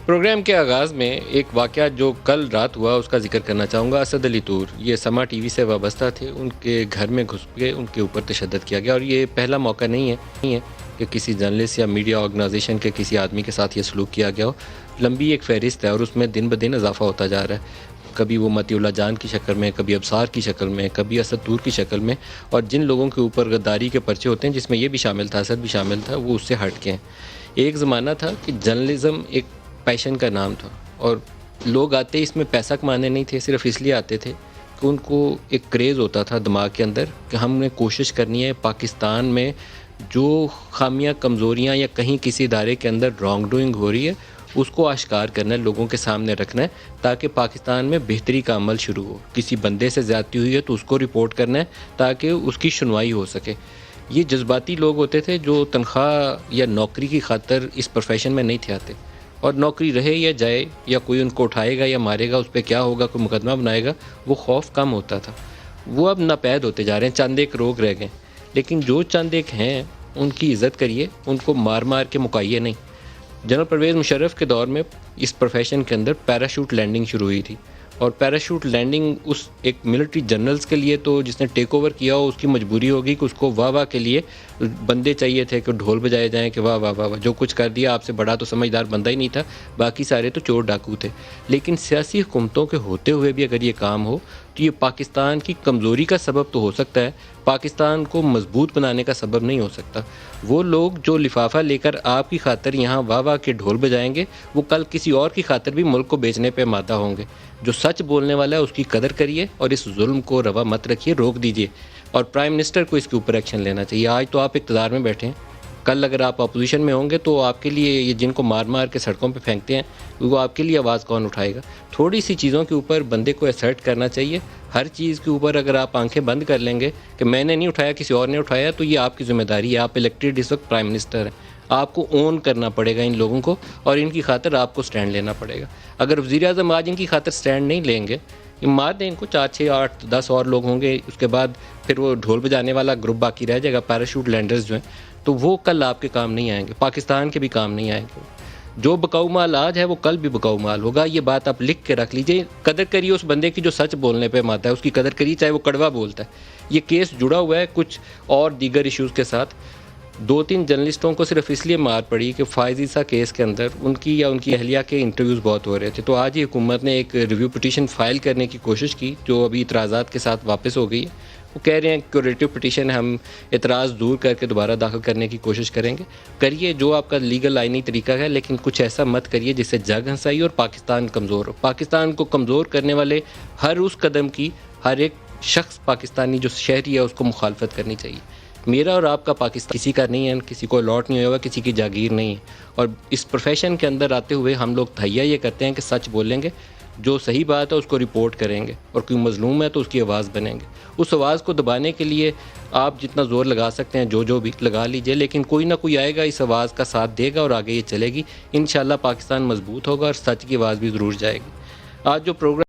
Programme کے آغاز میں ایک واقعہ جو کل رات ہوا اس کا ذکر کرنا چاہوں گا۔ اسد علی طور یہ سما ٹی وی سے وابستہ تھے، ان کے گھر میں گھس کے ان کے اوپر تشدد کیا گیا، اور یہ پہلا موقع نہیں ہے کہ کسی جرنلسٹ یا میڈیا آرگنائزیشن کے کسی آدمی کے ساتھ یہ سلوک کیا گیا ہو۔ لمبی ایک فہرست ہے اور اس میں دن بدن اضافہ ہوتا جا رہا ہے، کبھی وہ متی اللہ جان کی شکل میں، کبھی ابصار کی شکل میں، کبھی اسد طور کی شکل میں، اور جن لوگوں کے اوپر غداری کے پرچے ہوتے ہیں جس میں یہ بھی شامل تھا، اسد بھی شامل تھا، وہ اس سے ہٹ کے ہیں۔ ایک زمانہ تھا کہ جرنلزم ایک پیشن کا نام تھا، اور لوگ آتے اس میں پیسہ کمانے نہیں تھے، صرف اس لیے آتے تھے کہ ان کو ایک کریز ہوتا تھا دماغ کے اندر کہ ہم نے کوشش کرنی ہے پاکستان میں جو خامیاں کمزوریاں یا کہیں کسی ادارے کے اندر رانگ ڈوئنگ ہو رہی ہے اس کو آشکار کرنا ہے، لوگوں کے سامنے رکھنا ہے، تاکہ پاکستان میں بہتری کا عمل شروع ہو۔ کسی بندے سے زیادتی ہوئی ہے تو اس کو رپورٹ کرنا ہے تاکہ اس کی سنوائی ہو سکے۔ یہ جذباتی لوگ ہوتے تھے جو تنخواہ یا نوکری کی خاطر اس پروفیشن میں نہیں تھے آتے، اور نوکری رہے یا جائے یا کوئی ان کو اٹھائے گا یا مارے گا، اس پہ کیا ہوگا، کوئی مقدمہ بنائے گا، وہ خوف کم ہوتا تھا۔ وہ اب ناپید ہوتے جا رہے ہیں، چند ایک روگ رہ گئے، لیکن جو چند ایک ہیں ان کی عزت کریے، ان کو مار مار کے مکائیے نہیں۔ جنرل پرویز مشرف کے دور میں اس پروفیشن کے اندر پیراشوٹ لینڈنگ شروع ہوئی تھی، اور پیراشوٹ لینڈنگ اس ایک ملٹری جنرلز کے لیے تو جس نے ٹیک اوور کیا ہو اس کی مجبوری ہوگی کہ اس کو واہ واہ کے لیے بندے چاہیے تھے کہ ڈھول بجائے جائیں کہ واہ واہ واہ واہ، جو کچھ کر دیا، آپ سے بڑا تو سمجھدار بندہ ہی نہیں تھا، باقی سارے تو چور ڈاکو تھے۔ لیکن سیاسی حکومتوں کے ہوتے ہوئے بھی اگر یہ کام ہو تو یہ پاکستان کی کمزوری کا سبب تو ہو سکتا ہے، پاکستان کو مضبوط بنانے کا سبب نہیں ہو سکتا۔ وہ لوگ جو لفافہ لے کر آپ کی خاطر یہاں واہ واہ کے ڈھول بجائیں گے، وہ کل کسی اور کی خاطر بھی ملک کو بیچنے پہ مادہ ہوں گے۔ جو سچ بولنے والا ہے اس کی قدر کریے، اور اس ظلم کو روا مت رکھیے، روک دیجیے، اور پرائم منسٹر کو اس کے اوپر ایکشن لینا چاہیے۔ آج تو آپ اقتدار میں بیٹھے ہیں، کل اگر آپ اپوزیشن میں ہوں گے تو آپ کے لیے یہ جن کو مار مار کے سڑکوں پہ پھینکتے ہیں وہ آپ کے لیے آواز کون اٹھائے گا؟ تھوڑی سی چیزوں کے اوپر بندے کو اسرٹ کرنا چاہیے۔ ہر چیز کے اوپر اگر آپ آنکھیں بند کر لیں گے کہ میں نے نہیں اٹھایا کسی اور نے اٹھایا، تو یہ آپ کی ذمہ داری ہے۔ آپ الیکٹڈ اس وقت پرائم منسٹر ہیں، آپ کو اون کرنا پڑے گا ان لوگوں کو، اور ان کی خاطر آپ کو سٹینڈ لینا پڑے گا۔ اگر وزیر اعظم آج ان کی خاطر سٹینڈ نہیں لیں گے، یہ مار دیں ان کو، 4 6 8 10 اور لوگ ہوں گے، اس کے بعد پھر وہ ڈھول بجانے والا گروپ باقی رہ جائے گا، پیراشوٹ لینڈرز جو ہیں، تو وہ کل آپ کے کام نہیں آئیں گے، پاکستان کے بھی کام نہیں آئیں گے۔ جو بکاؤ مال آج ہے وہ کل بھی بکاؤ مال ہوگا، یہ بات آپ لکھ کے رکھ لیجئے۔ قدر کریے اس بندے کی جو سچ بولنے پہ ماتا ہے، اس کی قدر کریے چاہے وہ کڑوا بولتا ہے۔ یہ کیس جڑا ہوا ہے کچھ اور دیگر ایشوز کے ساتھ۔ 2-3 جرنلسٹوں کو صرف اس لیے مار پڑی کہ فائز عیسیٰ کیس کے اندر ان کی یا ان کی اہلیہ کے انٹرویوز بہت ہو رہے تھے، تو آج ہی حکومت نے ایک ریویو پٹیشن فائل کرنے کی کوشش کی جو ابھی اعتراضات کے ساتھ واپس ہو گئی ہے۔ وہ کہہ رہے ہیں کیوریٹو پٹیشن ہم اعتراض دور کر کے دوبارہ داخل کرنے کی کوشش کریں گے۔ کریے جو آپ کا لیگل آئینی طریقہ ہے، لیکن کچھ ایسا مت کریے جس سے جگ ہنسائی اور پاکستان کمزور ہو۔ پاکستان کو کمزور کرنے والے ہر اس قدم کی ہر ایک شخص پاکستانی جو شہری ہے اس کو مخالفت کرنی چاہیے۔ میرا اور آپ کا پاکستان کسی کا نہیں ہے، کسی کو الاٹ نہیں ہوگا، کسی کی جاگیر نہیں ہے، اور اس پروفیشن کے اندر آتے ہوئے ہم لوگ تہیا یہ کرتے ہیں کہ سچ بولیں گے، جو صحیح بات ہے اس کو رپورٹ کریں گے، اور کوئی مظلوم ہے تو اس کی آواز بنیں گے۔ اس آواز کو دبانے کے لیے آپ جتنا زور لگا سکتے ہیں جو بھی لگا لیجئے، لیکن کوئی نہ کوئی آئے گا اس آواز کا ساتھ دے گا اور آگے یہ چلے گی۔ انشاءاللہ پاکستان مضبوط ہوگا اور سچ کی آواز بھی ضرور جائے گی۔ آج جو پروگرام